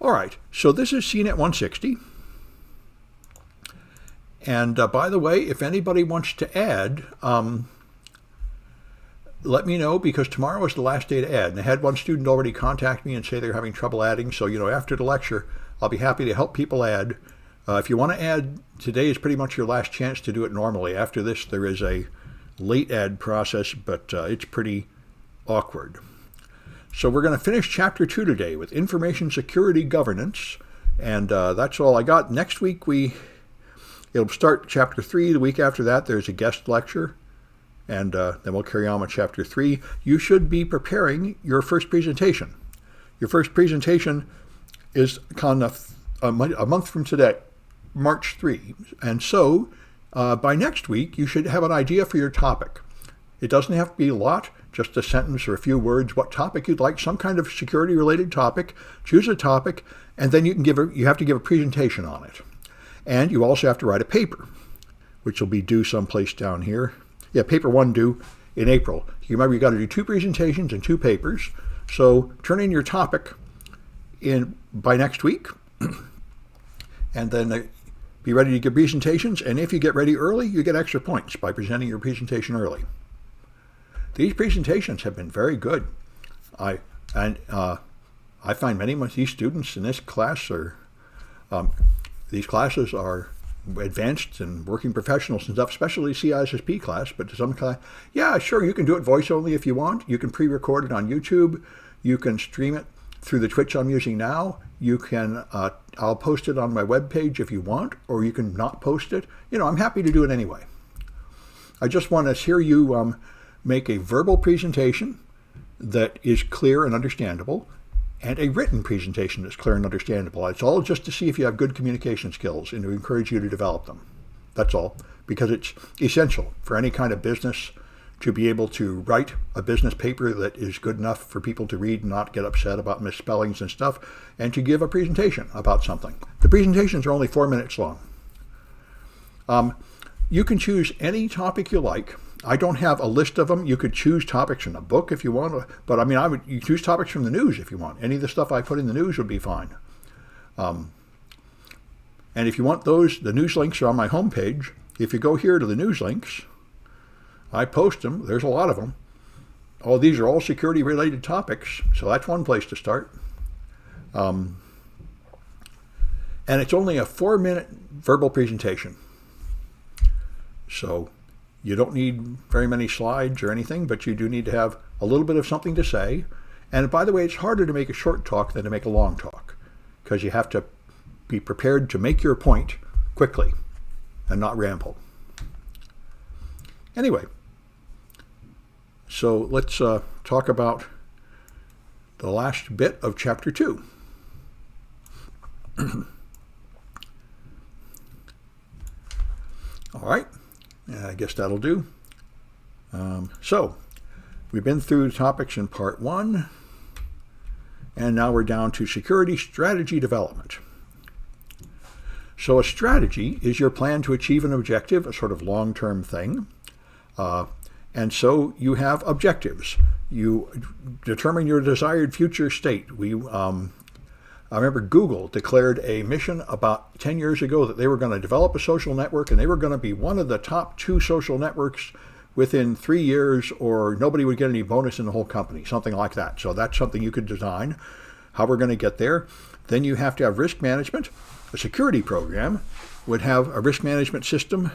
All right, so this is CNET 160. And by the way, if anybody wants to add, let me know, because tomorrow is the last day to add. And I had one student already contact me and say they're having trouble adding. So, after the lecture, I'll be happy to help people add. If you want to add, today is pretty much your last chance to do it normally. After this, there is a late add process, but it's pretty awkward. So we're going to finish Chapter 2 today with Information Security Governance. And that's all I got. Next week, it'll start Chapter 3. The week after that, there's a guest lecture. And then we'll carry on with Chapter 3. You should be preparing your first presentation. Your first presentation is a month from today, March 3. And so by next week, you should have an idea for your topic. It doesn't have to be a lot, just a sentence or a few words, what topic you'd like, some kind of security-related topic. Choose a topic, and then you have to give a presentation on it. And you also have to write a paper, which will be due someplace down here. Yeah, paper 1 due in April. You remember you got to do 2 presentations and 2 papers. So turn in your topic by next week, and then be ready to give presentations. And if you get ready early, you get extra points by presenting your presentation early. These presentations have been very good. I find many of these students in this class these classes are advanced and working professionals and stuff, especially CISSP class, but to some class, yeah, sure, you can do it voice only if you want. You can pre-record it on YouTube. You can stream it through the Twitch I'm using now. You can, I'll post it on my webpage if you want, or you can not post it. I'm happy to do it anyway. I just want to hear you make a verbal presentation that is clear and understandable, and a written presentation that's clear and understandable. It's all just to see if you have good communication skills and to encourage you to develop them. That's all, because it's essential for any kind of business to be able to write a business paper that is good enough for people to read and not get upset about misspellings and stuff, and to give a presentation about something. The presentations are only 4 minutes long. You can choose any topic you like. I don't have a list of them. You could choose topics from a book if you want, but you choose topics from the news if you want. Any of the stuff I put in the news would be fine. And if you want those, the news links are on my homepage. If you go here to the news links, I post them. There's a lot of them. Oh, these are all security-related topics, so that's one place to start. And it's only a 4-minute verbal presentation. So you don't need very many slides or anything, but you do need to have a little bit of something to say. And by the way, it's harder to make a short talk than to make a long talk, because you have to be prepared to make your point quickly and not ramble. Anyway, so let's talk about the last bit of Chapter 2. All right. I guess that'll do. So we've been through topics in Part 1, and now we're down to security strategy development. So a strategy is your plan to achieve an objective, a sort of long-term thing. And so you have objectives. You determine your desired future state. I remember Google declared a mission about 10 years ago that they were going to develop a social network, and they were going to be one of the top 2 social networks within 3 years, or nobody would get any bonus in the whole company, something like that. So that's something you could design, how we're going to get there. Then you have to have risk management. A security program would have a risk management system,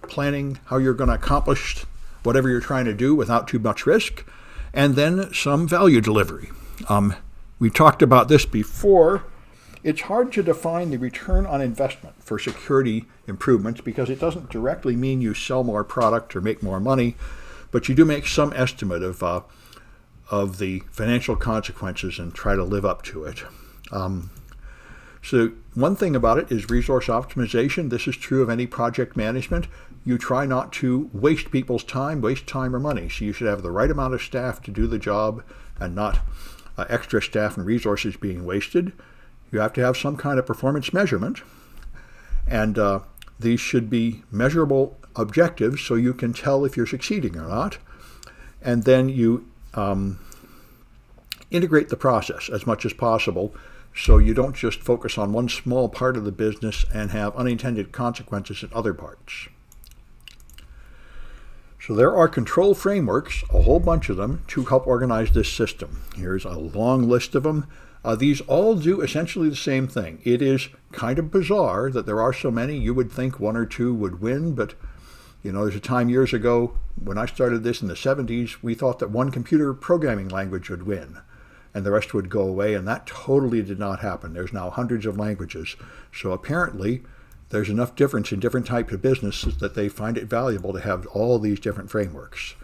planning how you're going to accomplish whatever you're trying to do without too much risk, and then some value delivery. We've talked about this before. It's hard to define the return on investment for security improvements because it doesn't directly mean you sell more product or make more money, but you do make some estimate of the financial consequences and try to live up to it. So one thing about it is resource optimization. This is true of any project management. You try not to waste people's time, waste time or money. So you should have the right amount of staff to do the job and not extra staff and resources being wasted. You have to have some kind of performance measurement, and these should be measurable objectives so you can tell if you're succeeding or not. And then you integrate the process as much as possible so you don't just focus on one small part of the business and have unintended consequences in other parts. So there are control frameworks, a whole bunch of them, to help organize this system. Here's a long list of them. These all do essentially the same thing. It is kind of bizarre that there are so many. You would think one or two would win, but there's a time years ago when I started this in the 70s, we thought that one computer programming language would win and the rest would go away, and that totally did not happen. There's now hundreds of languages. So apparently there's enough difference in different types of businesses that they find it valuable to have all these different frameworks.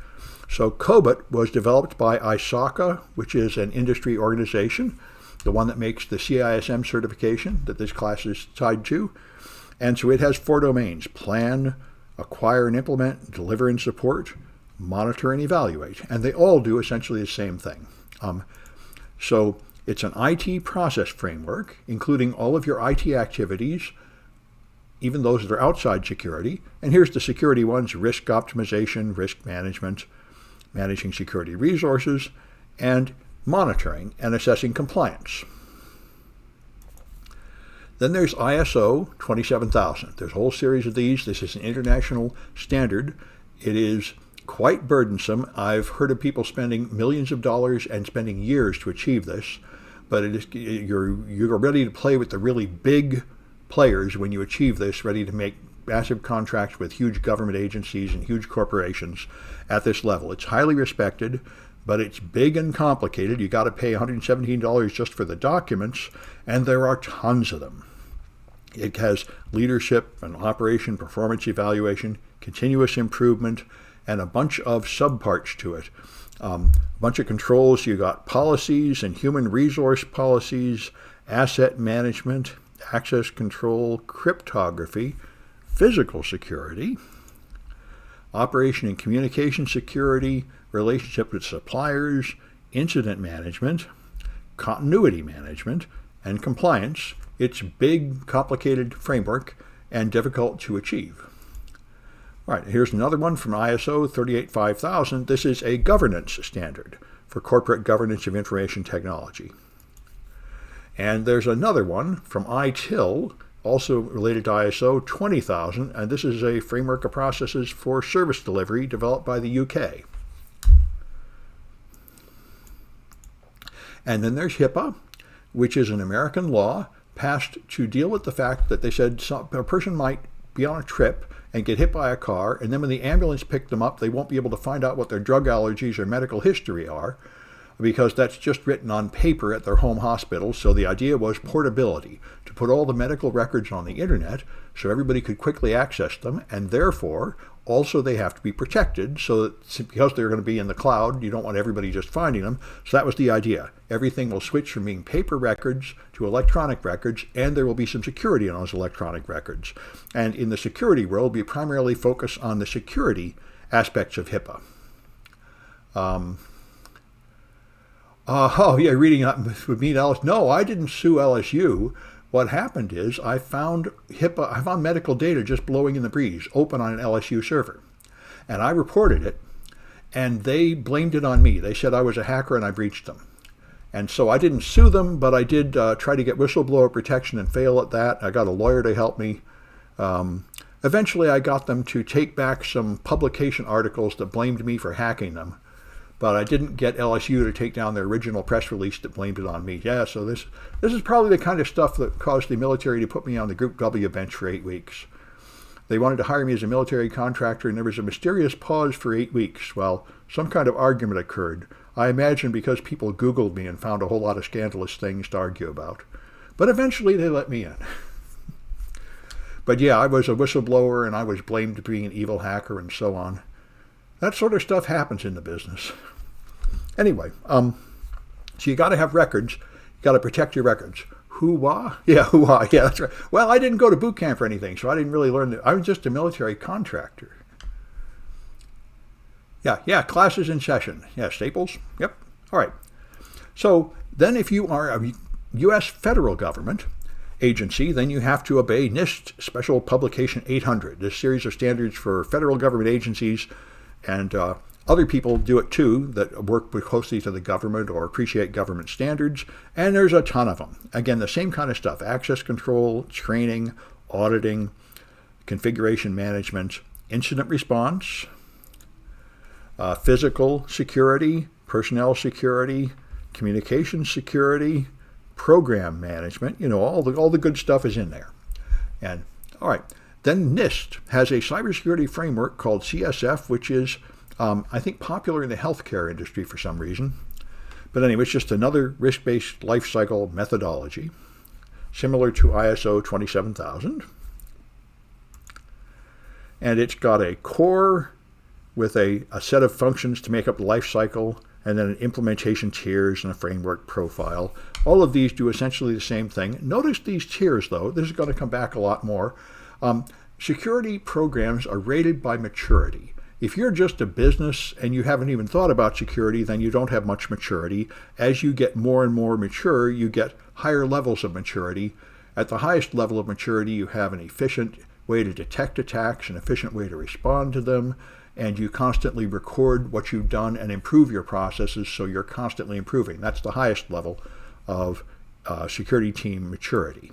So COBIT was developed by ISACA, which is an industry organization, the one that makes the CISM certification that this class is tied to. And so it has 4 domains: plan, acquire and implement, deliver and support, monitor and evaluate. And they all do essentially the same thing. So it's an IT process framework, including all of your IT activities, even those that are outside security. And here's the security ones: risk optimization, risk management, managing security resources, and monitoring and assessing compliance. Then there's ISO 27000. There's a whole series of these. This is an international standard. It is quite burdensome. I've heard of people spending millions of dollars and spending years to achieve this, but you're ready to play with the really big players when you achieve this, ready to make massive contracts with huge government agencies and huge corporations at this level. It's highly respected, but it's big and complicated. You got to pay $117 just for the documents, and there are tons of them. It has leadership and operation performance evaluation, continuous improvement, and a bunch of subparts to it. A bunch of controls. You got policies and human resource policies, asset management, access control, cryptography, physical security, operation and communication security, relationship with suppliers, incident management, continuity management, and compliance. It's a big, complicated framework and difficult to achieve. All right, here's another one from ISO 385,000. This is a governance standard for corporate governance of information technology. And there's another one from ITIL, also related to ISO 20,000, and this is a framework of processes for service delivery developed by the UK. And then there's HIPAA, which is an American law passed to deal with the fact that they said a person might be on a trip and get hit by a car, and then when the ambulance picked them up, they won't be able to find out what their drug allergies or medical history are, because that's just written on paper at their home hospital. So the idea was portability, to put all the medical records on the internet so everybody could quickly access them, and therefore also they have to be protected, so that because they're going to be in the cloud, you don't want everybody just finding them. So that was the idea. Everything will switch from being paper records to electronic records, and there will be some security on those electronic records. And in the security world, we primarily focus on the security aspects of HIPAA. Reading with me and Alice. No, I didn't sue LSU. What happened is I found medical data just blowing in the breeze, open on an LSU server. And I reported it, and they blamed it on me. They said I was a hacker and I breached them. And so I didn't sue them, but I did try to get whistleblower protection and fail at that. I got a lawyer to help me. Eventually, I got them to take back some publication articles that blamed me for hacking them. But I didn't get LSU to take down their original press release that blamed it on me. Yeah, so this is probably the kind of stuff that caused the military to put me on the Group W bench for 8 weeks. They wanted to hire me as a military contractor, and there was a mysterious pause for 8 weeks while some kind of argument occurred. I imagine because people Googled me and found a whole lot of scandalous things to argue about. But eventually they let me in. But yeah, I was a whistleblower, and I was blamed for being an evil hacker and so on. That sort of stuff happens in the business. Anyway, so you got to have records. You got to protect your records. Hoo-wah? Yeah, hoo-wah. Yeah, that's right. Well, I didn't go to boot camp or anything, so I didn't really learn. I was just a military contractor. Yeah, classes in session. Yeah, Staples. Yep. All right. So then if you are a U.S. federal government agency, then you have to obey NIST Special Publication 800, this series of standards for federal government agencies. And Other people do it too that work closely to the government or appreciate government standards, and there's a ton of them. Again, the same kind of stuff: access control, training, auditing, configuration management, incident response, physical security, personnel security, communication security, program management. All the good stuff is in there. And all right, then NIST has a cybersecurity framework called CSF, which is, I think, popular in the healthcare industry for some reason. But anyway, it's just another risk-based lifecycle methodology, similar to ISO 27000. And it's got a core with a set of functions to make up the life cycle, and then an implementation tiers and a framework profile. All of these do essentially the same thing. Notice these tiers, though. This is going to come back a lot more. Security programs are rated by maturity. If you're just a business and you haven't even thought about security, then you don't have much maturity. As you get more and more mature, you get higher levels of maturity. At the highest level of maturity, you have an efficient way to detect attacks, an efficient way to respond to them, and you constantly record what you've done and improve your processes, so you're constantly improving. That's the highest level of security team maturity.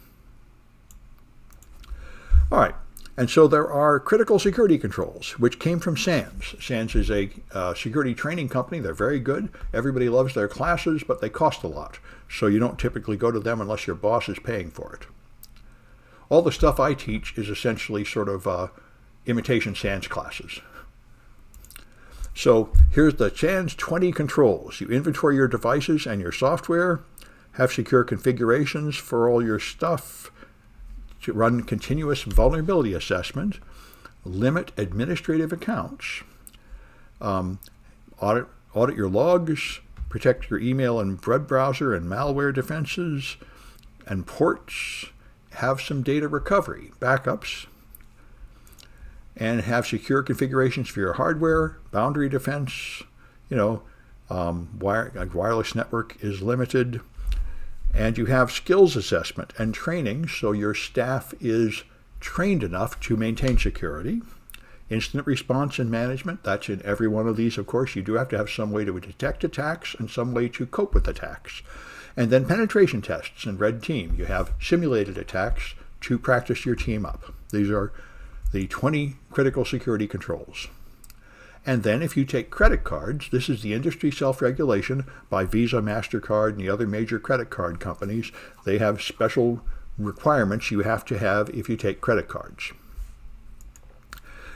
All right, and so there are critical security controls, which came from SANS. SANS is a security training company. They're very good. Everybody loves their classes, but they cost a lot, so you don't typically go to them unless your boss is paying for it. All the stuff I teach is essentially sort of imitation SANS classes. So here's the SANS 20 controls. You inventory your devices and your software, have secure configurations for all your stuff, to run continuous vulnerability assessment, limit administrative accounts, audit your logs, protect your email and web browser and malware defenses and ports, have some data recovery, backups, and have secure configurations for your hardware, boundary defense, wireless network is limited, and you have skills assessment and training so your staff is trained enough to maintain security. Incident response and management, that's in every one of these, of course. You do have to have some way to detect attacks and some way to cope with attacks. And then penetration tests and red team. You have simulated attacks to practice your team up. These are the 20 critical security controls. And then if you take credit cards, this is the industry self-regulation by Visa, MasterCard, and the other major credit card companies. They have special requirements you have to have if you take credit cards.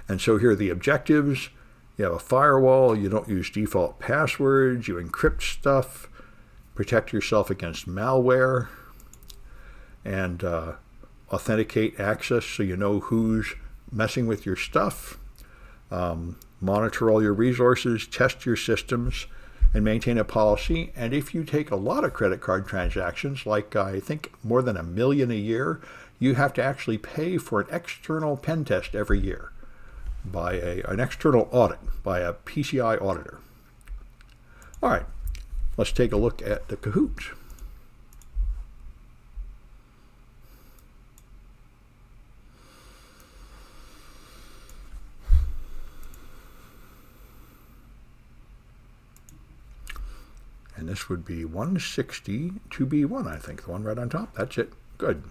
And so here are the objectives. You have a firewall, you don't use default passwords, you encrypt stuff, protect yourself against malware, and authenticate access so you know who's messing with your stuff, monitor all your resources, test your systems, and maintain a policy. And if you take a lot of credit card transactions, like I think more than 1 million a year, you have to actually pay for an external pen test every year by an external audit by a PCI auditor. All right, let's take a look at the Kahoot. And this would be 160 2B1, I think, the one right on top. That's it. Good.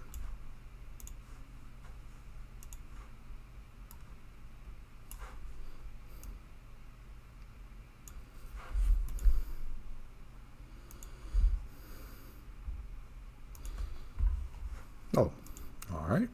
Oh, all right.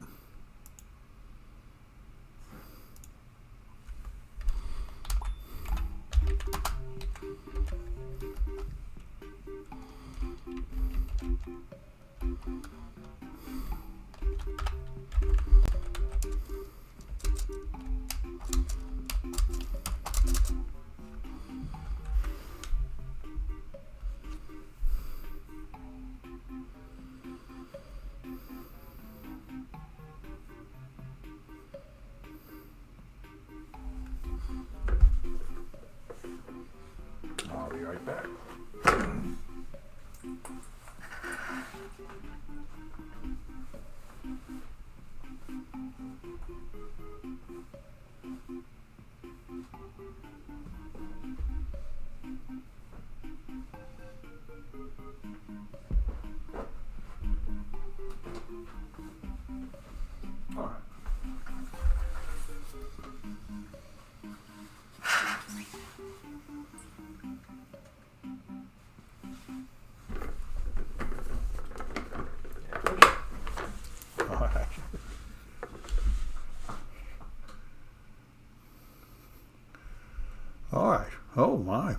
Oh my,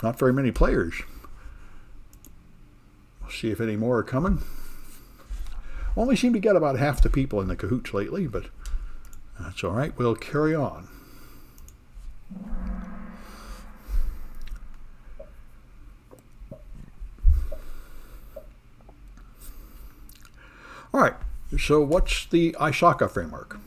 not very many players. We'll see if any more are coming. Only seem to get about half the people in the cahoots lately, but that's all right. We'll carry on. All right, so what's the ISACA framework?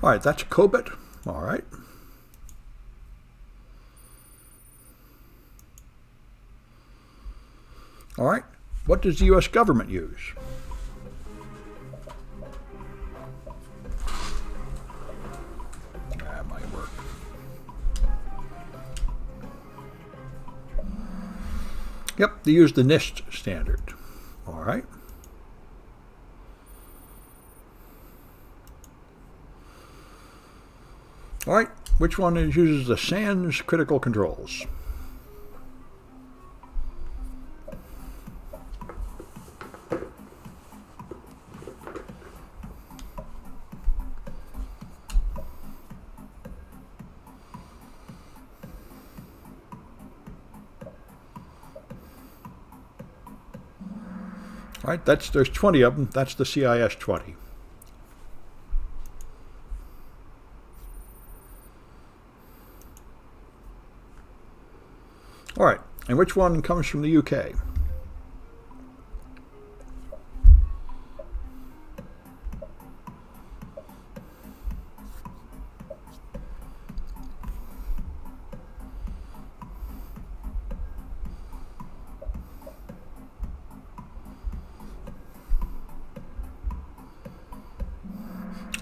All right, that's COBIT. All right. All right, what does the U.S. government use? That might work. Yep, they use the NIST standard. All right. All right, which one uses the SANS critical controls? All right, there's 20 of them. That's the CIS 20. All right, and which one comes from the UK?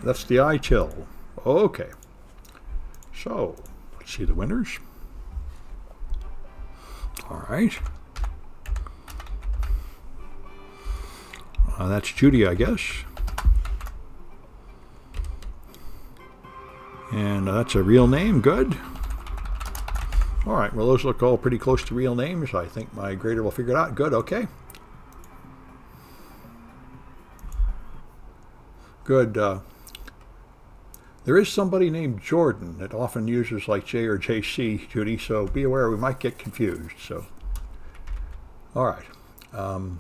That's the ITIL. Okay. So, let's see the winners. All right. That's Judy, I guess. And that's a real name. Good. All right. Well, those look all pretty close to real names. I think my grader will figure it out. Good. Okay. Good. There is somebody named Jordan that often uses like J or JC, Judy, so be aware we might get confused. So, all right. So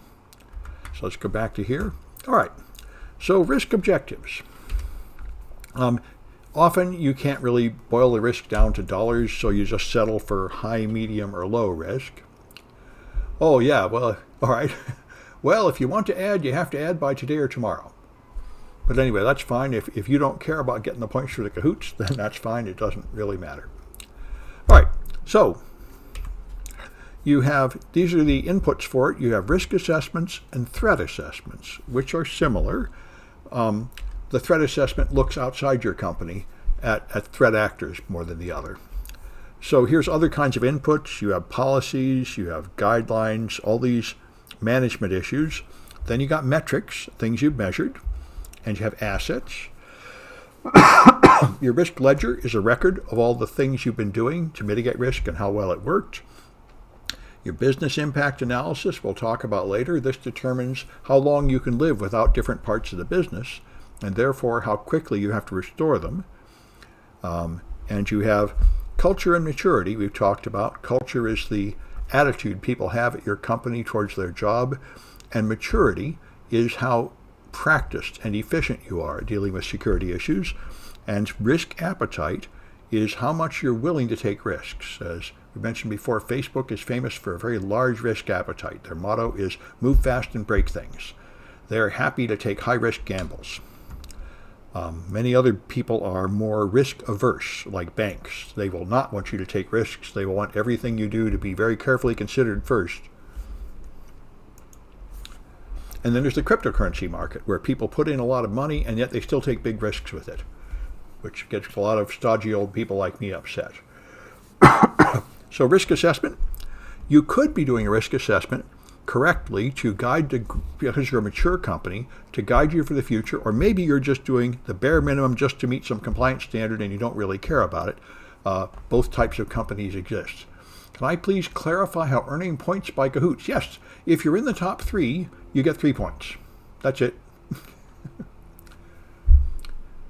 let's go back to here. All right. So risk objectives. Often you can't really boil the risk down to dollars, so you just settle for high, medium, or low risk. Oh, yeah. Well, all right. Well, if you want to add, you have to add by today or tomorrow. But anyway, that's fine. If you don't care about getting the points for the cahoots, then that's fine. It doesn't really matter. All right, so these are the inputs for it. You have risk assessments and threat assessments, which are similar. The threat assessment looks outside your company at threat actors more than the other. So here's other kinds of inputs. You have policies, you have guidelines, all these management issues. Then you got metrics, things you've measured. And you have assets. Your risk ledger is a record of all the things you've been doing to mitigate risk and how well it worked. Your business impact analysis we'll talk about later. This determines how long you can live without different parts of the business, and therefore how quickly you have to restore them. And you have culture and maturity. We've talked about culture is the attitude people have at your company towards their job, and maturity is how practiced and efficient you are dealing with security issues. And risk appetite is how much you're willing to take risks. As we mentioned before, Facebook is famous for a very large risk appetite. Their motto is move fast and break things. They're happy to take high-risk gambles. Many other people are more risk-averse, like banks. They will not want you to take risks. They will want everything you do to be very carefully considered first. And then there's the cryptocurrency market, where people put in a lot of money and yet they still take big risks with it, which gets a lot of stodgy old people like me upset. So risk assessment. You could be doing a risk assessment correctly to because you're a mature company, to guide you for the future, or maybe you're just doing the bare minimum just to meet some compliance standard and you don't really care about it. Both types of companies exist. Can I please clarify how earning points by Kahoots? Yes, if you're in the top 3, you get 3 points. That's it.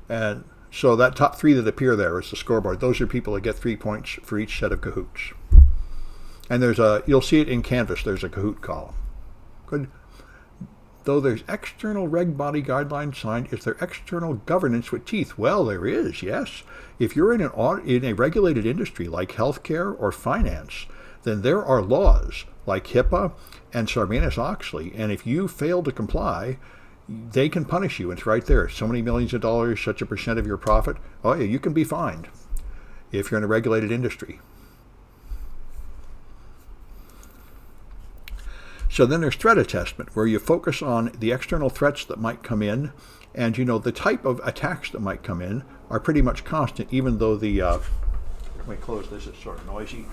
And so that top 3 that appear there is the scoreboard. Those are people that get 3 points for each set of Kahoots. And you'll see it in Canvas, there's a Kahoot column. Good. Though there's external reg body guidelines signed, is there external governance with teeth? Well, there is, yes. If you're in a regulated industry like healthcare or finance, then there are laws like HIPAA and Sarbanes-Oxley, and if you fail to comply, they can punish you. It's right there. So many millions of dollars, such a percent of your profit. Oh yeah, you can be fined if you're in a regulated industry. So then there's threat assessment, where you focus on the external threats that might come in, and the type of attacks that might come in are pretty much constant, even though let me close this, it's sort of noisy,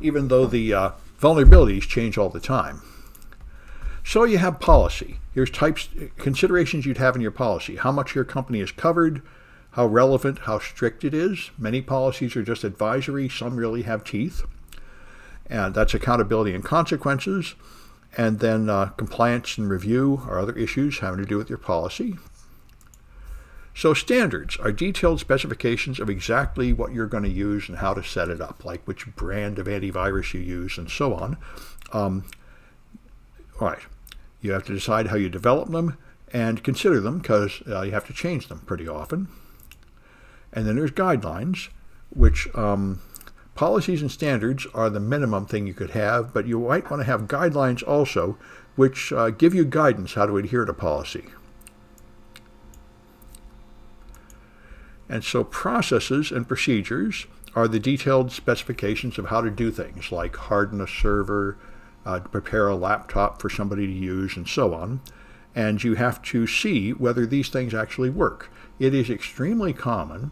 even though the vulnerabilities change all the time. So you have policy. Here's considerations you'd have in your policy. How much your company is covered, how relevant, how strict it is. Many policies are just advisory, some really have teeth. And that's accountability and consequences. And then compliance and review are other issues having to do with your policy. So standards are detailed specifications of exactly what you're going to use and how to set it up, like which brand of antivirus you use and so on. All right. You have to decide how you develop them and consider them, because you have to change them pretty often. And then there's guidelines, which policies and standards are the minimum thing you could have, but you might want to have guidelines also, which give you guidance how to adhere to policy. And so processes and procedures are the detailed specifications of how to do things, like harden a server, prepare a laptop for somebody to use, and so on. And you have to see whether these things actually work. It is extremely common,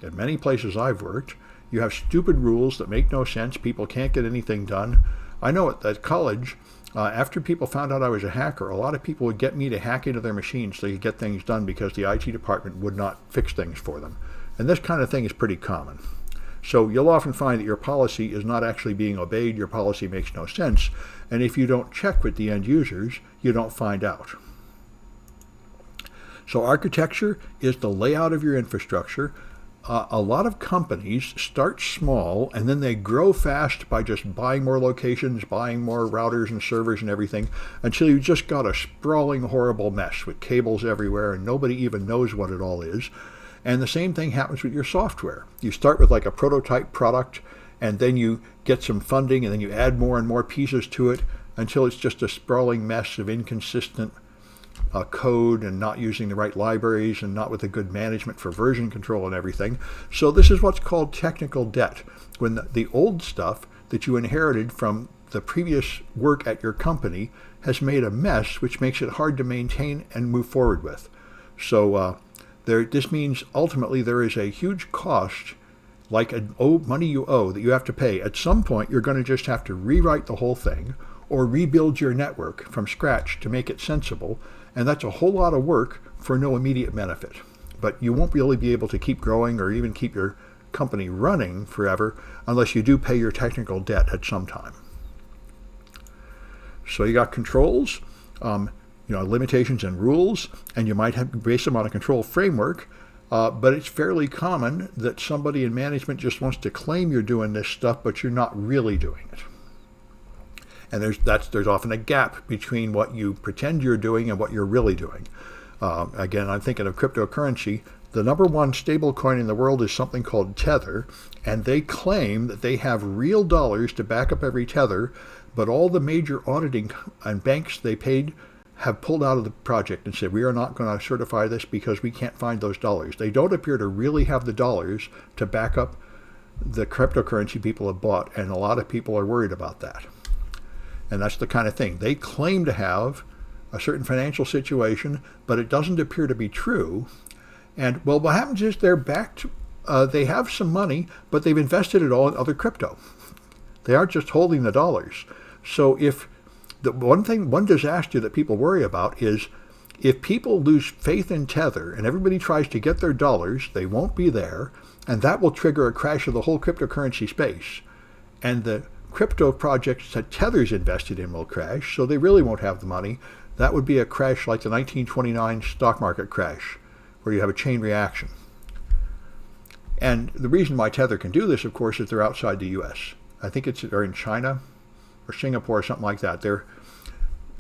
in many places I've worked, you have stupid rules that make no sense. People can't get anything done. I know at college, after people found out I was a hacker, a lot of people would get me to hack into their machines so they could get things done because the IT department would not fix things for them. And this kind of thing is pretty common. So you'll often find that your policy is not actually being obeyed, your policy makes no sense, and if you don't check with the end users, you don't find out. So architecture is the layout of your infrastructure. A lot of companies start small and then they grow fast by just buying more locations, buying more routers and servers and everything, until you just got a sprawling, horrible mess with cables everywhere and nobody even knows what it all is. And the same thing happens with your software. You start with like a prototype product, and then you get some funding, and then you add more and more pieces to it until it's just a sprawling mess of inconsistent code and not using the right libraries and not with a good management for version control and everything. So this is what's called technical debt, when the old stuff that you inherited from the previous work at your company has made a mess, which makes it hard to maintain and move forward with. So this means ultimately there is a huge cost, like money you owe that you have to pay. At some point, you're going to just have to rewrite the whole thing or rebuild your network from scratch to make it sensible. And that's a whole lot of work for no immediate benefit. But you won't really be able to keep growing or even keep your company running forever unless you do pay your technical debt at some time. So you got controls, limitations and rules, and you might have to base them on a control framework, but it's fairly common that somebody in management just wants to claim you're doing this stuff, but you're not really doing it. And there's often a gap between what you pretend you're doing and what you're really doing. Again, I'm thinking of cryptocurrency. The number one stable coin in the world is something called Tether, and they claim that they have real dollars to back up every Tether, but all the major auditing and banks they paid have pulled out of the project and said, we are not going to certify this because we can't find those dollars. They don't appear to really have the dollars to back up the cryptocurrency people have bought, and a lot of people are worried about that. And that's the kind of thing. They claim to have a certain financial situation, but it doesn't appear to be true. And, well, what happens is they're backed, they have some money, but they've invested it all in other crypto. They aren't just holding the dollars. So if the one disaster that people worry about is if people lose faith in Tether and everybody tries to get their dollars, they won't be there, and that will trigger a crash of the whole cryptocurrency space. And the crypto projects that Tether's invested in will crash, so they really won't have the money. That would be a crash like the 1929 stock market crash, where you have a chain reaction. And the reason why Tether can do this, of course, is they're outside the U.S. I think they're in China or Singapore or something like that.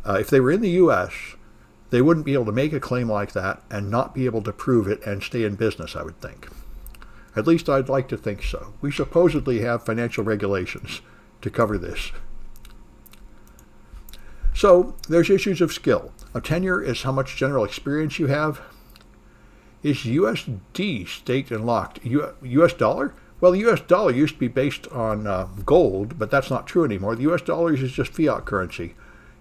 If they were in the U.S., they wouldn't be able to make a claim like that and not be able to prove it and stay in business, I would think. At least I'd like to think so. We supposedly have financial regulations to cover this. So there's issues of skill. A tenure is how much general experience you have. Is USD staked and locked? US dollar? Well, the US dollar used to be based on gold, but that's not true anymore. The US dollar is just fiat currency.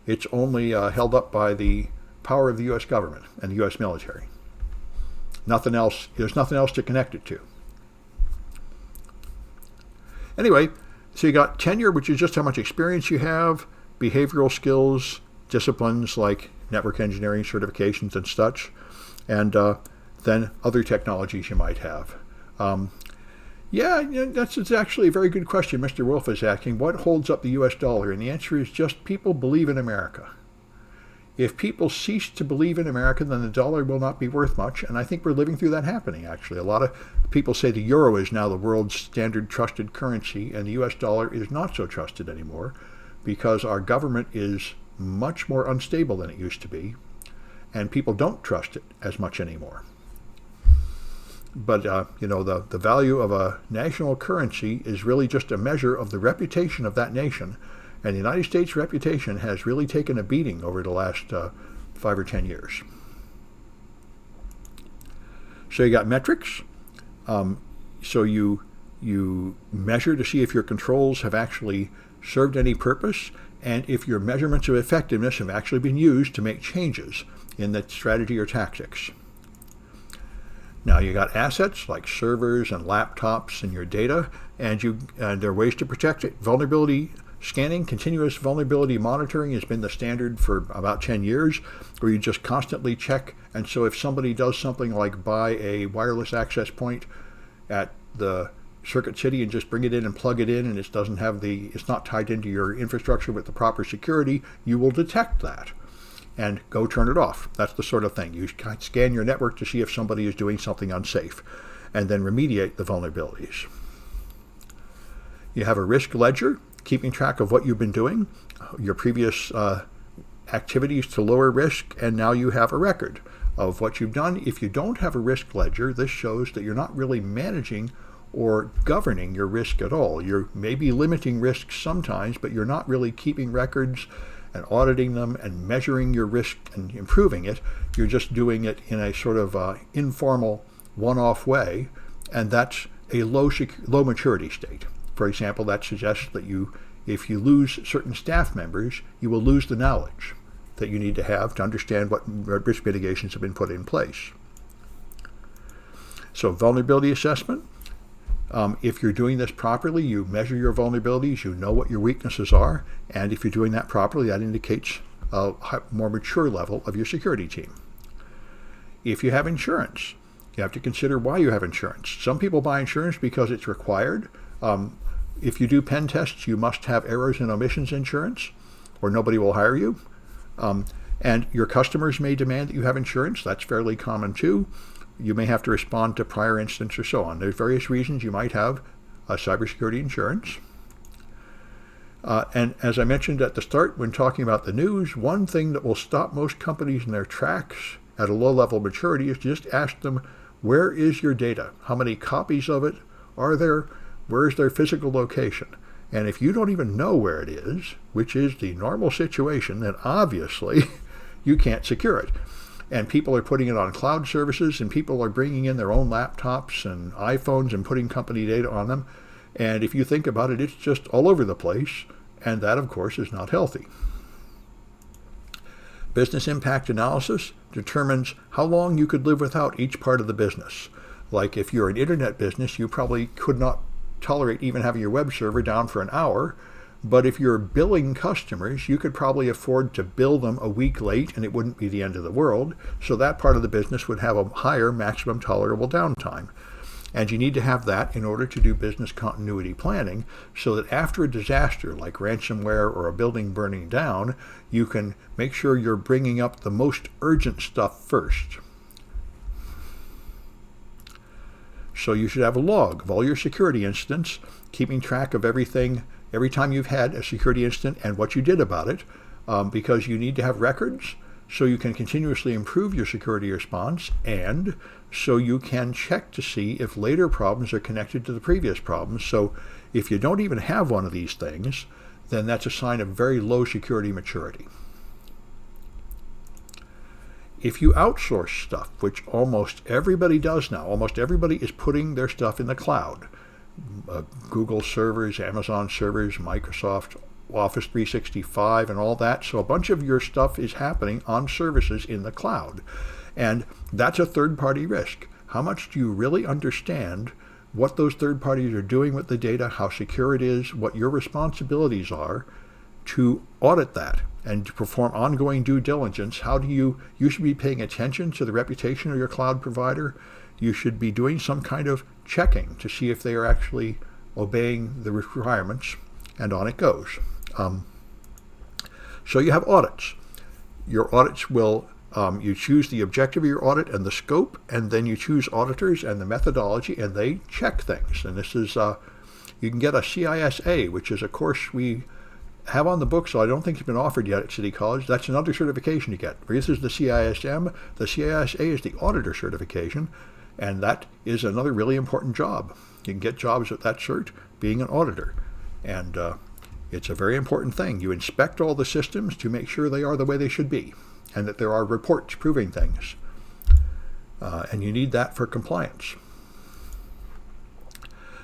It's only held up by the power of the US government and the US military. Nothing else. There's nothing else to connect it to. Anyway, so you got tenure, which is just how much experience you have, behavioral skills, disciplines like network engineering certifications and such, and then other technologies you might have. That's actually a very good question Mr. Wolf is asking. What holds up the U.S. dollar? And the answer is just people believe in America. If people cease to believe in America, then the dollar will not be worth much, and I think we're living through that happening, actually. A lot of people say the euro is now the world's standard trusted currency, and the U.S. dollar is not so trusted anymore because our government is much more unstable than it used to be, and people don't trust it as much anymore. But, the value of a national currency is really just a measure of the reputation of that nation. And the United States' reputation has really taken a beating over the last 5 or 10 years. So you got metrics. So you measure to see if your controls have actually served any purpose and if your measurements of effectiveness have actually been used to make changes in that strategy or tactics. Now you got assets like servers and laptops and your data, and there are ways to protect it. Vulnerability scanning, continuous vulnerability monitoring has been the standard for about 10 years, where you just constantly check. And so if somebody does something like buy a wireless access point at the Circuit City and just bring it in and plug it in, and it's not tied into your infrastructure with the proper security, you will detect that and go turn it off. That's the sort of thing. You scan your network to see if somebody is doing something unsafe and then remediate the vulnerabilities. You have a risk ledger, keeping track of what you've been doing, your previous activities to lower risk, and now you have a record of what you've done. If you don't have a risk ledger, this shows that you're not really managing or governing your risk at all. You're maybe limiting risks sometimes, but you're not really keeping records and auditing them and measuring your risk and improving it. You're just doing it in a sort of informal, one-off way, and that's a low maturity state. For example, that suggests that if you lose certain staff members, you will lose the knowledge that you need to have to understand what risk mitigations have been put in place. So vulnerability assessment. If you're doing this properly, you measure your vulnerabilities, you know what your weaknesses are, and if you're doing that properly, that indicates a more mature level of your security team. If you have insurance, you have to consider why you have insurance. Some people buy insurance because it's required. If you do pen tests, you must have errors and omissions insurance, or nobody will hire you. And your customers may demand that you have insurance. That's fairly common too. You may have to respond to prior incidents or so on. There's various reasons you might have cybersecurity insurance. And as I mentioned at the start when talking about the news, one thing that will stop most companies in their tracks at a low level of maturity is to just ask them, where is your data? How many copies of it are there? Where is their physical location? And if you don't even know where it is, which is the normal situation, then obviously you can't secure it. And people are putting it on cloud services, and people are bringing in their own laptops and iPhones and putting company data on them. And if you think about it, it's just all over the place, and that, of course, is not healthy. Business impact analysis determines how long you could live without each part of the business. Like if you're an internet business, you probably could not tolerate even having your web server down for an hour, But if you're billing customers, you could probably afford to bill them a week late and it wouldn't be the end of the world. So that part of the business would have a higher maximum tolerable downtime. And you need to have that in order to do business continuity planning so that after a disaster like ransomware or a building burning down, you can make sure you're bringing up the most urgent stuff first. So you should have a log of all your security incidents, keeping track of everything every time you've had a security incident and what you did about it, because you need to have records so you can continuously improve your security response and so you can check to see if later problems are connected to the previous problems. So if you don't even have one of these things, then that's a sign of very low security maturity. If you outsource stuff, which almost everybody does now, almost everybody is putting their stuff in the cloud. Google servers, Amazon servers, Microsoft Office 365 and all that. So a bunch of your stuff is happening on services in the cloud. And that's a third-party risk. How much do you really understand what those third parties are doing with the data, how secure it is, what your responsibilities are to audit that and to perform ongoing due diligence? How do you should be paying attention to the reputation of your cloud provider. You should be doing some kind of checking to see if they are actually obeying the requirements, and on it goes. So you have audits. Your audits will, you choose the objective of your audit and the scope, and then you choose auditors and the methodology, and they check things. And this is, you can get a CISA, which is a course we have on the book, so I don't think it's been offered yet at City College. That's another certification you get. This is the CISM. The CISA is the auditor certification, and that is another really important job. You can get jobs with that cert being an auditor. And it's a very important thing. You inspect all the systems to make sure they are the way they should be and that there are reports proving things. And you need that for compliance.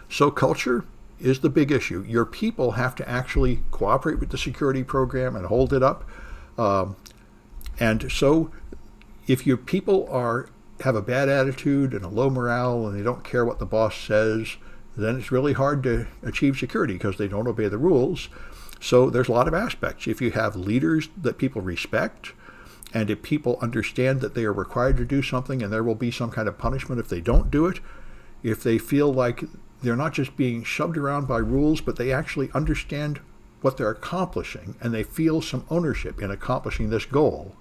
So culture is the big issue. Your people have to actually cooperate with the security program and hold it up. And so if your people have a bad attitude and a low morale and they don't care what the boss says, then it's really hard to achieve security because they don't obey the rules. So there's a lot of aspects. If you have leaders that people respect, and if people understand that they are required to do something and there will be some kind of punishment if they don't do it, if they feel like they're not just being shoved around by rules, but they actually understand what they're accomplishing and they feel some ownership in accomplishing this goal.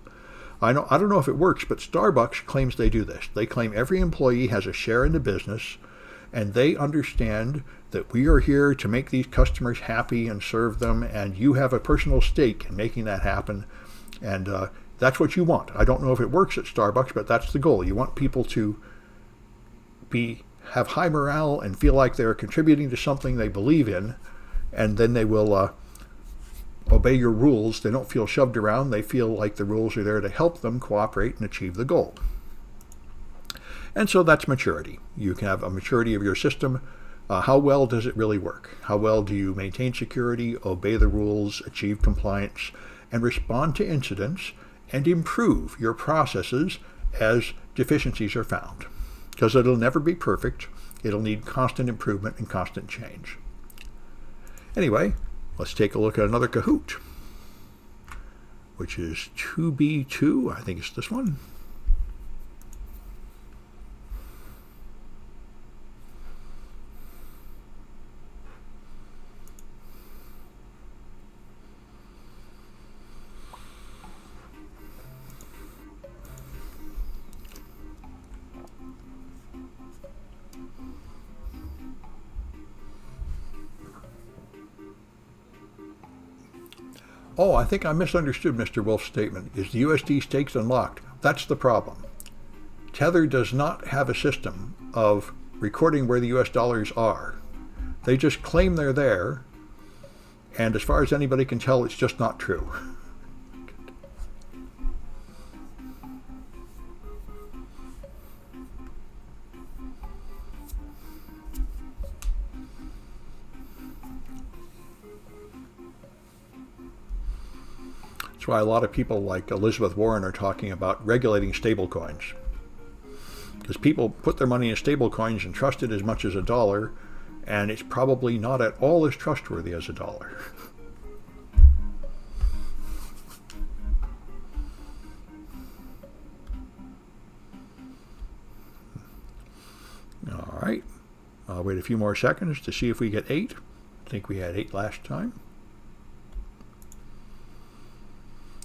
I don't know if it works, but Starbucks claims they do this. They claim every employee has a share in the business, and they understand that we are here to make these customers happy and serve them, and you have a personal stake in making that happen. And that's what you want. I don't know if it works at Starbucks, but that's the goal. You want people to have high morale and feel like they're contributing to something they believe in, and then they will obey your rules. They don't feel shoved around. They feel like the rules are there to help them cooperate and achieve the goal. And so that's maturity. You can have a maturity of your system. How well does it really work? How well do you maintain security, obey the rules, achieve compliance, and respond to incidents and improve your processes as deficiencies are found? Because it'll never be perfect. It'll need constant improvement and constant change. Anyway, let's take a look at another Kahoot, which is 2B2. I think it's this one. Oh, I think I misunderstood Mr. Wolf's statement. Is the USD stakes unlocked? That's the problem. Tether does not have a system of recording where the US dollars are. They just claim they're there, and as far as anybody can tell, it's just not true. That's why a lot of people like Elizabeth Warren are talking about regulating stablecoins. Because people put their money in stablecoins and trust it as much as a dollar, and it's probably not at all as trustworthy as a dollar. I'll wait a few more seconds to see if we get 8. I think we had 8 last time.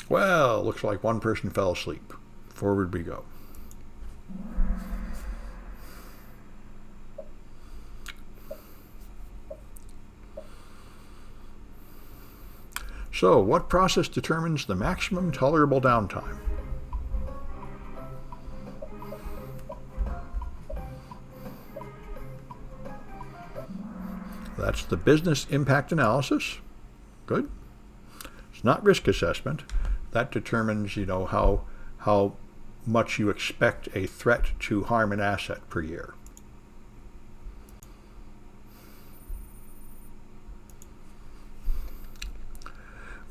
Well, looks like one person fell asleep. Forward we go. So, what process determines the maximum tolerable downtime? That's the business impact analysis. Good. It's not risk assessment. That determines, how much you expect a threat to harm an asset per year.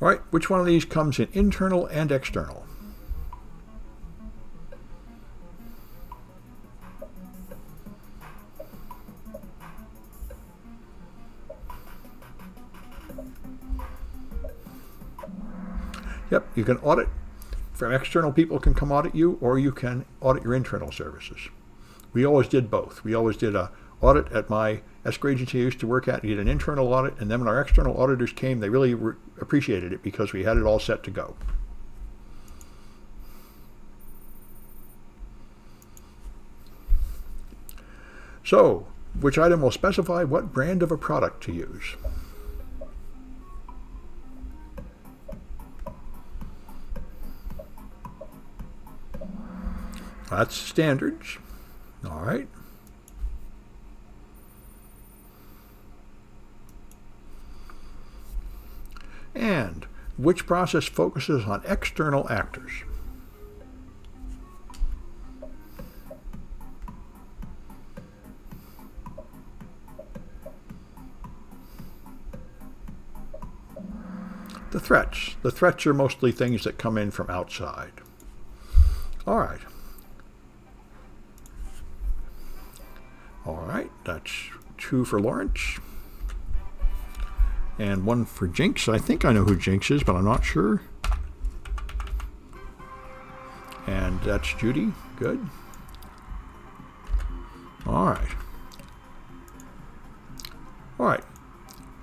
All right, which one of these comes in internal and external? Yep, you can audit. From external people can come audit you, or you can audit your internal services. We always did both. We always did an audit at my escrow agency I used to work at. We did an internal audit, and then when our external auditors came, they really appreciated it because we had it all set to go. So, which item will specify what brand of a product to use? That's standards. All right. And which process focuses on external actors? The threats. The threats are mostly things that come in from outside. All right. All right, that's 2 for Lawrence. And 1 for Jinx. I think I know who Jinx is, but I'm not sure. And that's Judy. Good. All right. All right.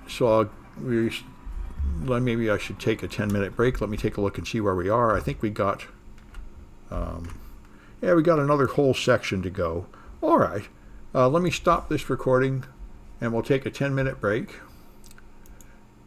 So maybe I should take a 10-minute break. Let me take a look and see where we are. I think we got, we got another whole section to go. All right. Let me stop this recording, and we'll take a 10-minute break.